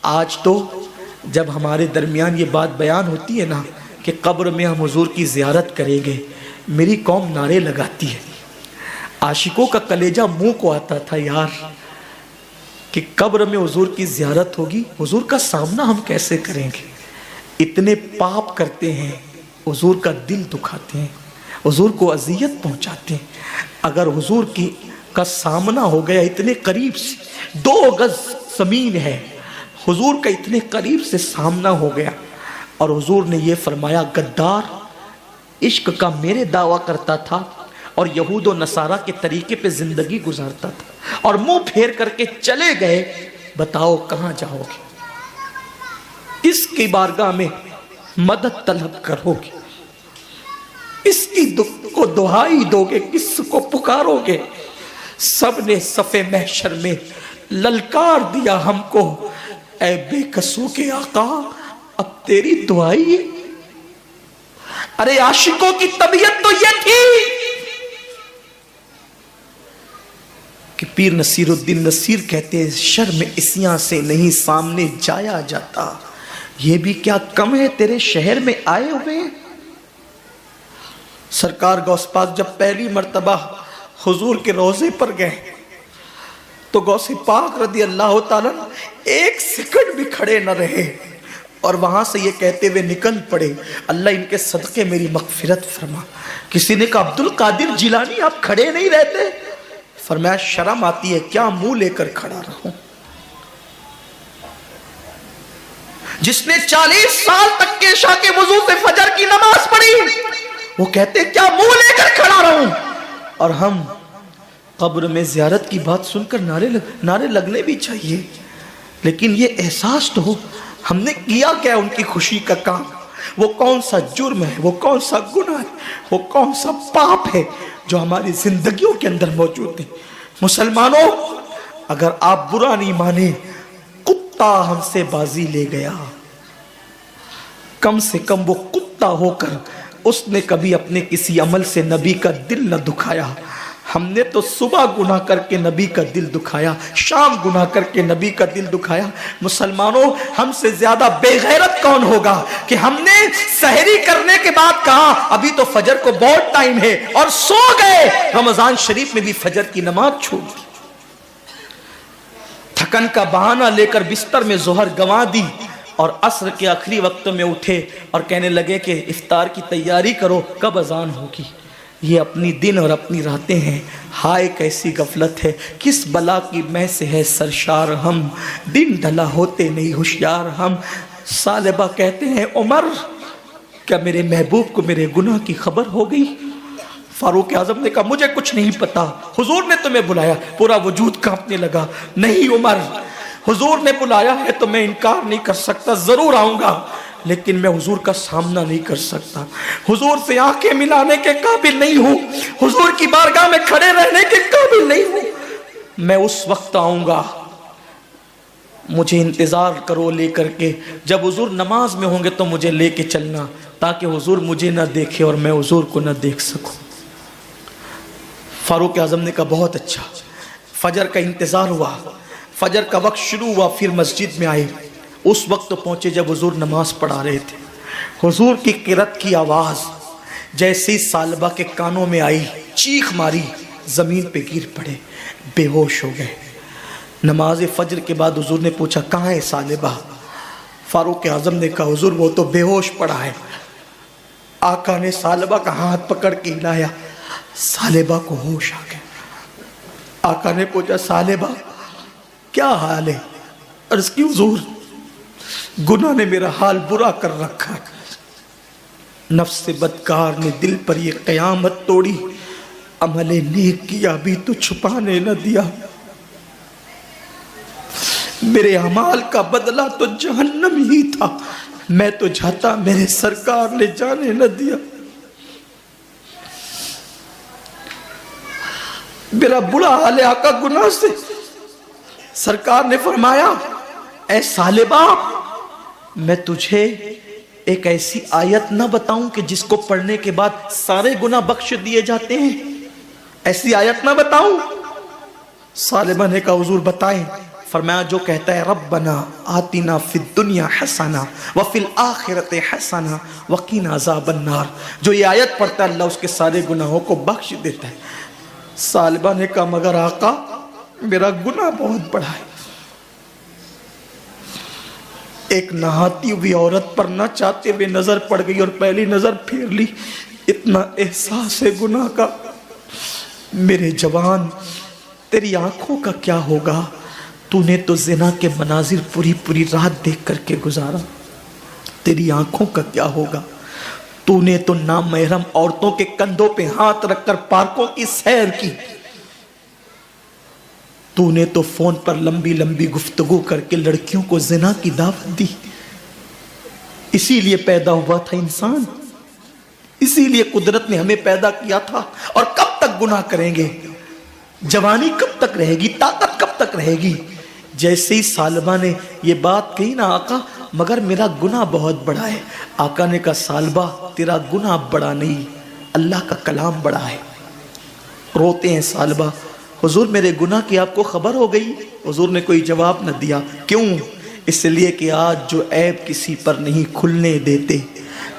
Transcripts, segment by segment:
آج تو جب ہمارے درمیان یہ بات بیان ہوتی ہے نا کہ قبر میں ہم حضور کی زیارت کریں گے، میری قوم نعرے لگاتی ہے، عاشقوں کا کلیجہ منہ کو آتا تھا یار کہ قبر میں حضور کی زیارت ہوگی، حضور کا سامنا ہم کیسے کریں گے؟ اتنے پاپ کرتے ہیں، حضور کا دل دکھاتے ہیں، حضور کو اذیت پہنچاتے ہیں۔ اگر حضور کا سامنا ہو گیا اتنے قریب سے، 2 گز زمین ہے، حضور کا اتنے قریب سے سامنا ہو گیا، اور حضور نے یہ فرمایا غدار عشق کا میرے دعویٰ کرتا تھا اور یہود و نصارہ کے طریقے پہ زندگی گزارتا تھا، اور منہ پھیر کر کے چلے گئے، بتاؤ کہاں جاؤ گے؟ کس کی بارگاہ میں مدد طلب کرو گے؟ کس کی کو دعائی دو گے؟ کس کو پکارو گے؟ سب نے صف محشر میں للکار دیا ہم کو، اے بے کسوں کے آقا اب تیری دعائی ہے۔ ارے عاشقوں کی طبیعت تو یہ تھی کہ پیر نصیر الدین نصیر کہتے ہیں شرم اسیاں سے نہیں سامنے جایا جاتا، یہ بھی کیا کم ہے تیرے شہر میں آئے ہوئے۔ سرکار غوث پاک جب پہلی مرتبہ حضور کے روضے پر گئے تو غوث پاک رضی اللہ تعالیٰ 1 سیکنڈ بھی کھڑے نہ رہے، اور وہاں سے یہ کہتے ہوئے نکل پڑے اللہ ان کے صدقے میری مغفرت فرما۔ کسی نے کہا عبد القادر جیلانی آپ کھڑے نہیں رہتے؟ فرمایا شرم آتی ہے کیا منہ لے کر کھڑا رہوں؟ جس نے 40 سال تک کے عشاء کے وضو سے فجر کی نماز پڑھی، وہ کہتے کیا منہ لے کر کھڑا رہوں؟ اور ہم قبر میں زیارت کی بات سن کر نعرے لگنے بھی چاہیے، لیکن یہ احساس تو ہو ہم نے کیا کیا ان کی خوشی کا کام، وہ کون سا جرم ہے، وہ کون سا گناہ ہے، وہ کون سا پاپ ہے جو ہماری زندگیوں کے اندر موجود ہے۔ مسلمانوں اگر آپ برا نہیں مانے، کتا ہم سے بازی لے گیا، کم سے کم وہ کتا ہو کر اس نے کبھی اپنے کسی عمل سے نبی کا دل نہ دکھایا۔ ہم نے تو صبح گناہ کر کے نبی کا دل دکھایا، شام گناہ کر کے نبی کا دل دکھایا۔ مسلمانوں ہم سے زیادہ بے غیرت کون ہوگا کہ ہم نے سحری کرنے کے بعد کہا ابھی تو فجر کو بہت ٹائم ہے، اور سو گئے، رمضان شریف میں بھی فجر کی نماز چھوڑ دی، تھکن کا بہانہ لے کر بستر میں ظہر گنوا دی، اور عصر کے آخری وقت میں اٹھے اور کہنے لگے کہ افطار کی تیاری کرو کب اذان ہوگی۔ یہ اپنی دن اور اپنی راتیں ہیں، ہائے کیسی غفلت ہے، کس بلا کی میں سے ہے سرشار ہم، دن ڈھلا ہوتے نہیں ہوشیار ہم۔ ثعلبہ کہتے ہیں عمر کیا میرے محبوب کو میرے گناہ کی خبر ہو گئی؟ فاروق اعظم نے کہا مجھے کچھ نہیں پتا، حضور نے تمہیں بلایا۔ پورا وجود کانپنے لگا، نہیں عمر حضور نے بلایا ہے تو میں انکار نہیں کر سکتا، ضرور آؤں گا، لیکن میں حضور کا سامنا نہیں کر سکتا، حضور سے آنکھیں ملانے کے قابل نہیں ہوں، حضور کی بارگاہ میں کھڑے رہنے کے قابل نہیں ہوں، میں اس وقت آؤں گا، مجھے انتظار کرو لے کر کے، جب حضور نماز میں ہوں گے تو مجھے لے کے چلنا تاکہ حضور مجھے نہ دیکھے اور میں حضور کو نہ دیکھ سکوں۔ فاروق اعظم نے کہا بہت اچھا۔ فجر کا انتظار ہوا، فجر کا وقت شروع ہوا، پھر مسجد میں آئے، اس وقت پہنچے جب حضور نماز پڑھا رہے تھے۔ حضور کی قرات کی آواز جیسے ثعلبہ کے کانوں میں آئی، چیخ ماری، زمین پہ گر پڑے، بے ہوش ہو گئے۔ نماز فجر کے بعد حضور نے پوچھا کہاں ہے ثعلبہ؟ فاروق اعظم نے کہا حضور وہ تو بے ہوش پڑا ہے۔ آقا نے ثعلبہ کا ہاتھ پکڑ کے ہلایا، ثعلبہ کو ہوش آ گیا۔ آقا نے پوچھا ثعلبہ کیا حال ہے؟ عرض کی حضور گناہ نے میرا حال برا کر رکھا، نفس بدکار نے دل پر یہ قیامت توڑی، عمل نیک کیا بھی تو چھپانے نہ دیا، میرے اعمال کا بدلہ تو جہنم ہی تھا، میں تو جاتا میرے سرکار نے جانے نہ دیا، میرا برا حال ہے آقا گناہ سے۔ سرکار نے فرمایا اے ثعلبہ میں تجھے ایک ایسی آیت نہ بتاؤں کہ جس کو پڑھنے کے بعد سارے گناہ بخش دیے جاتے ہیں؟ ایسی آیت نہ بتاؤں؟ ثعلبہ نے کہا حضور بتائیں۔ فرمایا جو کہتا ہے ربنا آتنا فی الدنیا حسنہ وفی الآخرۃ حسنہ وقنا عذاب النار، جو یہ آیت پڑھتا ہے اللہ اس کے سارے گناہوں کو بخش دیتا ہے۔ ثعلبہ نے کہا مگر آقا میرا گناہ بہت بڑا ہے۔ ایک نہاتی ہوئی عورت پر نہ چاہتے ہوئے نظر پڑ گئی اور پہلی نظر پھیر لی، اتنا احساس ہے گناہ کا۔ میرے جوان تیری آنکھوں کا کیا ہوگا؟ تو نے تو زنا کے مناظر پوری رات دیکھ کر کے گزارا، تیری آنکھوں کا کیا ہوگا؟ تو نے تو نامحرم عورتوں کے کندھوں پہ ہاتھ رکھ کر پارکوں کی سیر کی، تو نے تو فون پر لمبی گفتگو کر کے لڑکیوں کو زنا کی دعوت دی۔ اسی لیے پیدا ہوا تھا انسان، اسی لیے قدرت نے ہمیں پیدا کیا تھا۔ اور کب تک گناہ کریں گے؟ جوانی کب تک رہے گی؟ طاقت کب تک رہے گی؟ جیسے ہی ثعلبہ نے یہ بات کہی نا آقا مگر میرا گناہ بہت بڑا ہے، آقا نے کہا ثعلبہ تیرا گناہ بڑا نہیں، اللہ کا کلام بڑا ہے۔ روتے ہیں ثعلبہ، حضور میرے گناہ کی آپ کو خبر ہو گئی؟ حضور نے کوئی جواب نہ دیا۔ کیوں؟ اس لیے کہ آج جو عیب کسی پر نہیں کھلنے دیتے،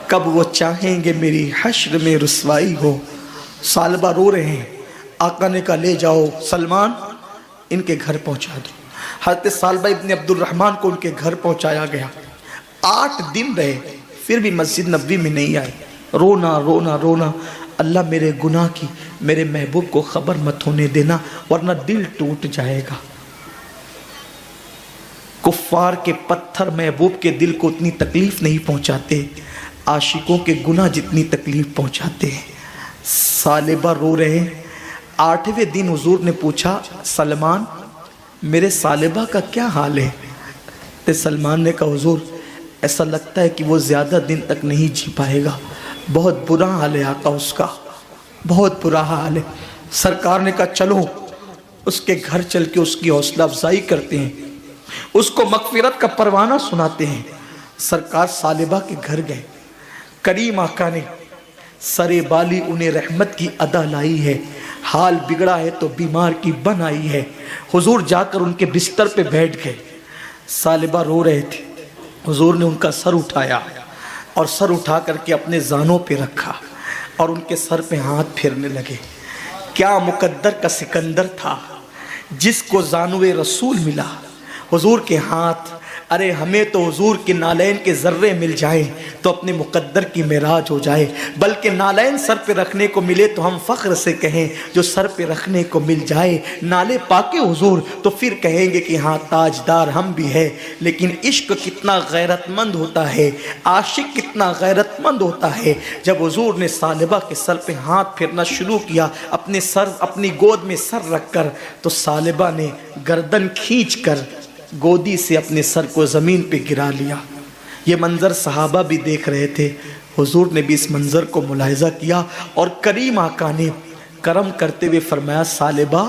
کب وہ چاہیں گے میری حشر میں رسوائی ہو۔ ثعلبہ رو رہے ہیں، آقا نے کہا لے جاؤ سلمان ان کے گھر پہنچا دو۔ حضرت ثعلبہ ابن عبد الرحمن کو ان کے گھر پہنچایا گیا۔ 8 دن رہے پھر بھی مسجد نبوی میں نہیں آئے، رونا، اللہ میرے گناہ کی میرے محبوب کو خبر مت ہونے دینا ورنہ دل ٹوٹ جائے گا۔ کفار کے پتھر محبوب کے دل کو اتنی تکلیف نہیں پہنچاتے، عاشقوں کے گناہ جتنی تکلیف پہنچاتے ہیں۔ ثعلبہ رو رہے ہیں۔ 8ویں دن حضور نے پوچھا سلمان میرے ثعلبہ کا کیا حال ہے؟ تو سلمان نے کہا حضور ایسا لگتا ہے کہ وہ زیادہ دن تک نہیں جی پائے گا، بہت برا حال ہے آقا اس کا، بہت برا حال ہے۔ سرکار نے کہا چلو اس کے گھر چل کے اس کی حوصلہ افزائی کرتے ہیں، اس کو مغفرت کا پروانہ سناتے ہیں۔ سرکار ثعلبہ کے گھر گئے، کریم آقا نے سرے بالی انہیں رحمت کی ادا لائی ہے، حال بگڑا ہے تو بیمار کی بن آئی ہے۔ حضور جا کر ان کے بستر پہ بیٹھ گئے، ثعلبہ رو رہے تھے۔ حضور نے ان کا سر اٹھایا اور سر اٹھا کر کے اپنے زانوں پہ رکھا اور ان کے سر پہ ہاتھ پھیرنے لگے۔ کیا مقدر کا سکندر تھا جس کو زانوے رسول ملا، حضور کے ہاتھ۔ ارے ہمیں تو حضور کے نالین کے ذرے مل جائیں تو اپنے مقدر کی معراج ہو جائے، بلکہ نالین سر پہ رکھنے کو ملے تو ہم فخر سے کہیں جو سر پہ رکھنے کو مل جائے۔ نالے پاکے حضور تو پھر کہیں گے کہ ہاں تاجدار ہم بھی ہے۔ لیکن عشق کتنا غیرت مند ہوتا ہے، عاشق کتنا غیرت مند ہوتا ہے۔ جب حضور نے ثعلبہ کے سر پہ ہاتھ پھیرنا شروع کیا اپنی گود میں سر رکھ کر، تو ثعلبہ نے گردن کھینچ کر گودی سے اپنے سر کو زمین پہ گرا لیا۔ یہ منظر صحابہ بھی دیکھ رہے تھے، حضور نے بھی اس منظر کو ملاحظہ کیا اور کریم آقا نے کرم کرتے ہوئے فرمایا ثعلبہ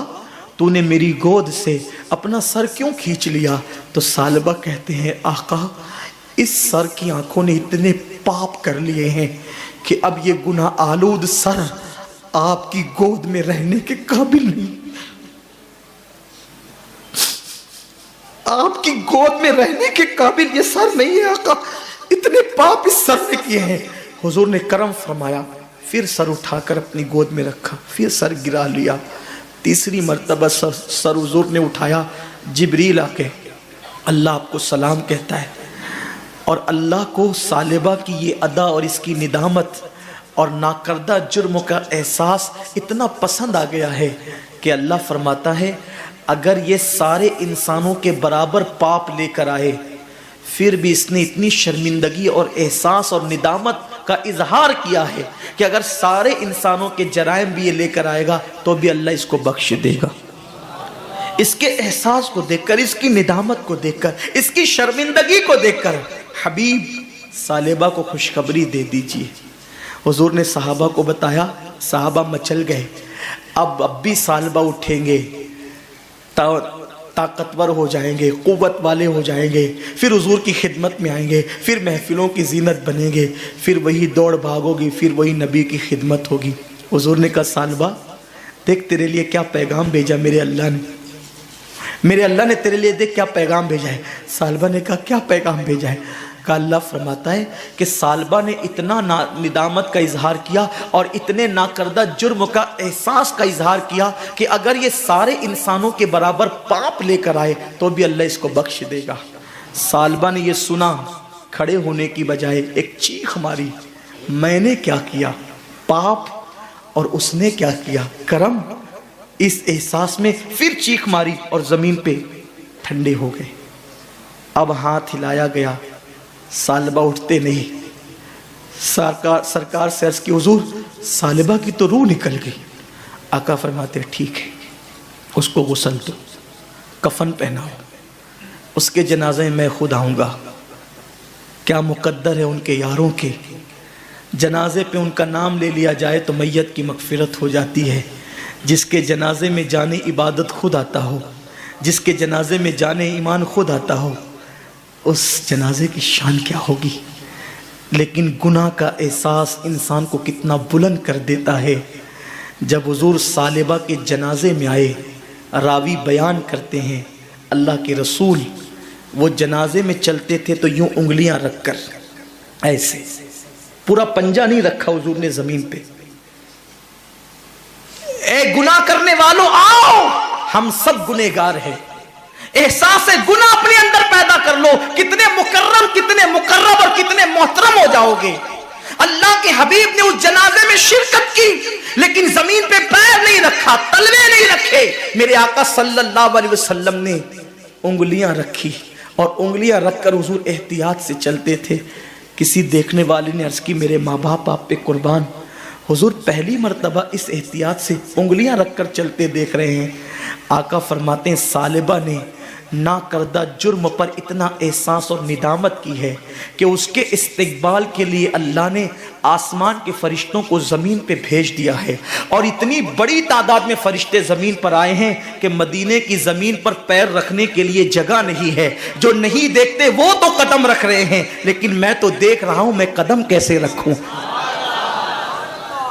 تو نے میری گود سے اپنا سر کیوں کھینچ لیا؟ تو ثعلبہ کہتے ہیں آقا اس سر کی آنکھوں نے اتنے پاپ کر لیے ہیں کہ اب یہ گناہ آلود سر آپ کی گود میں رہنے کے قابل نہیں، آپ کی گود میں رہنے کے قابل یہ سر نہیں ہے آقا، اتنے پاپ اس سر نے کیے ہیں۔ حضور نے کرم فرمایا، پھر سر اٹھا کر اپنی گود میں رکھا، پھر سر گرا لیا۔ تیسری مرتبہ سر حضور نے اٹھایا، جبریل آ کے اللہ آپ کو سلام کہتا ہے، اور اللہ کو ثعلبہ کی یہ ادا اور اس کی ندامت اور ناکردہ جرم کا احساس اتنا پسند آ گیا ہے کہ اللہ فرماتا ہے اگر یہ سارے انسانوں کے برابر پاپ لے کر آئے پھر بھی اس نے اتنی شرمندگی اور احساس اور ندامت کا اظہار کیا ہے کہ اگر سارے انسانوں کے جرائم بھی یہ لے کر آئے گا تو بھی اللہ اس کو بخش دے گا۔ اس کے احساس کو دیکھ کر، اس کی ندامت کو دیکھ کر، اس کی شرمندگی کو دیکھ کر حبیب ثعلبہ کو خوشخبری دے دیجئے۔ حضور نے صحابہ کو بتایا، صحابہ مچل گئے۔ اب بھی ثعلبہ اٹھیں گے، طاقتور ہو جائیں گے، قوت والے ہو جائیں گے، پھر حضور کی خدمت میں آئیں گے، پھر محفلوں کی زینت بنیں گے، پھر وہی دوڑ بھاگ ہوگی، پھر وہی نبی کی خدمت ہوگی۔ حضور نے کہا ثعلبہ دیکھ تیرے لیے کیا پیغام بھیجا میرے اللہ نے۔ میرے اللہ نے تیرے لیے دیکھ کیا پیغام بھیجا ہے۔ ثعلبہ نے کہا کیا پیغام بھیجا ہے؟ کہا اللہ فرماتا ہے کہ ثعلبہ نے اتنا ندامت کا اظہار کیا اور اتنے ناکردہ جرم کا احساس کا اظہار کیا کہ اگر یہ سارے انسانوں کے برابر پاپ لے کر آئے تو بھی اللہ اس کو بخش دے گا۔ ثعلبہ نے یہ سنا، کھڑے ہونے کی بجائے ایک چیخ ماری، میں نے کیا کیا؟ پاپ اور اس نے کیا کیا؟ کرم۔ اس احساس میں پھر چیخ ماری اور زمین پہ ٹھنڈے ہو گئے۔ اب ہاتھ ہلایا گیا، ثعلبہ اٹھتے نہیں۔ سرکار سے عرض کی حضور ثعلبہ کی تو روح نکل گئی۔ آقا فرماتے ٹھیک ہے، اس کو غسل دو، کفن پہناؤ، اس کے جنازے میں میں خود آؤں گا۔ کیا مقدر ہے ان کے یاروں کے، جنازے پہ ان کا نام لے لیا جائے تو میت کی مغفرت ہو جاتی ہے۔ جس کے جنازے میں جانے عبادت خود آتا ہو، جس کے جنازے میں جانے ایمان خود آتا ہو، اس جنازے کی شان کیا ہوگی۔ لیکن گناہ کا احساس انسان کو کتنا بلند کر دیتا ہے۔ جب حضور ثعلبہ کے جنازے میں آئے، راوی بیان کرتے ہیں اللہ کے رسول وہ جنازے میں چلتے تھے تو یوں انگلیاں رکھ کر ایسے، پورا پنجہ نہیں رکھا حضور نے زمین پہ۔ اے گناہ کرنے والوں آؤ، ہم سب گنہگار ہیں، احساس گناہ اپنے اندر پیدا کر لو، کتنے مکرم، کتنے مقرب اور کتنے محترم ہو جاؤ گے۔ اللہ کے حبیب نے اس جنازے میں شرکت کی لیکن زمین پہ پیر نہیں رکھا، تلوے نہیں رکھے۔ میرے آقا صلی اللہ علیہ وسلم نے انگلیاں رکھی اور انگلیاں رکھ کر حضور احتیاط سے چلتے تھے۔ کسی دیکھنے والے نے عرض کی میرے ماں باپ آپ پہ قربان، حضور پہلی مرتبہ اس احتیاط سے انگلیاں رکھ کر چلتے دیکھ رہے ہیں۔ آقا فرماتے ہیں ثعلبہ نے نا کردہ جرم پر اتنا احساس اور ندامت کی ہے کہ اس کے استقبال کے لیے اللہ نے آسمان کے فرشتوں کو زمین پہ بھیج دیا ہے، اور اتنی بڑی تعداد میں فرشتے زمین پر آئے ہیں کہ مدینے کی زمین پر پیر رکھنے کے لیے جگہ نہیں ہے۔ جو نہیں دیکھتے وہ تو قدم رکھ رہے ہیں، لیکن میں تو دیکھ رہا ہوں، میں قدم کیسے رکھوں؟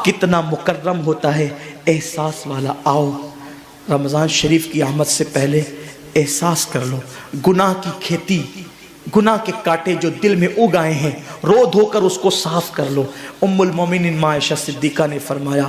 کتنا مکرم ہوتا ہے احساس والا۔ آؤ رمضان شریف کی آمد سے پہلے احساس کر لو، گناہ کی کھیتی، گناہ کے کانٹے جو دل میں اگ آئے ہیں، رو دھو کر اس کو صاف کر لو۔ ام المومنین ماں عائشہ صدیقہ نے فرمایا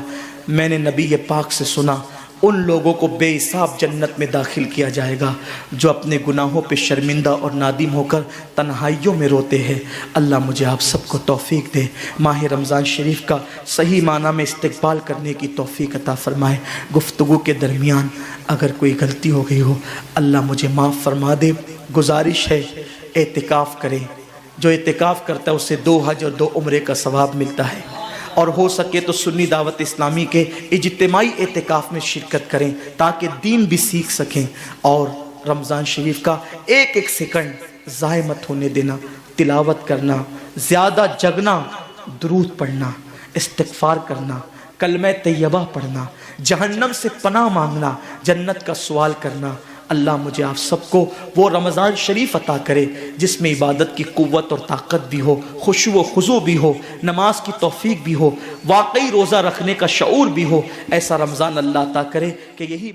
میں نے نبی پاک سے سنا ان لوگوں کو بے حساب جنت میں داخل کیا جائے گا جو اپنے گناہوں پہ شرمندہ اور نادم ہو کر تنہائیوں میں روتے ہیں۔ اللہ مجھے آپ سب کو توفیق دے، ماہ رمضان شریف کا صحیح معنی میں استقبال کرنے کی توفیق عطا فرمائے۔ گفتگو کے درمیان اگر کوئی غلطی ہو گئی ہو اللہ مجھے معاف فرما دے۔ گزارش ہے اعتکاف کریں، جو اعتکاف کرتا ہے اسے 2 حج اور 2 عمرے کا ثواب ملتا ہے، اور ہو سکے تو سنی دعوت اسلامی کے اجتماعی اعتکاف میں شرکت کریں تاکہ دین بھی سیکھ سکیں، اور رمضان شریف کا ایک ایک سیکنڈ ضائع مت ہونے دینا۔ تلاوت کرنا، زیادہ جگنا، درود پڑھنا، استغفار کرنا، کلمہ طیبہ پڑھنا، جہنم سے پناہ مانگنا، جنت کا سوال کرنا۔ اللہ مجھے آپ سب کو وہ رمضان شریف عطا کرے جس میں عبادت کی قوت اور طاقت بھی ہو، خشوع و خضوع بھی ہو، نماز کی توفیق بھی ہو، واقعی روزہ رکھنے کا شعور بھی ہو۔ ایسا رمضان اللہ عطا کرے کہ یہی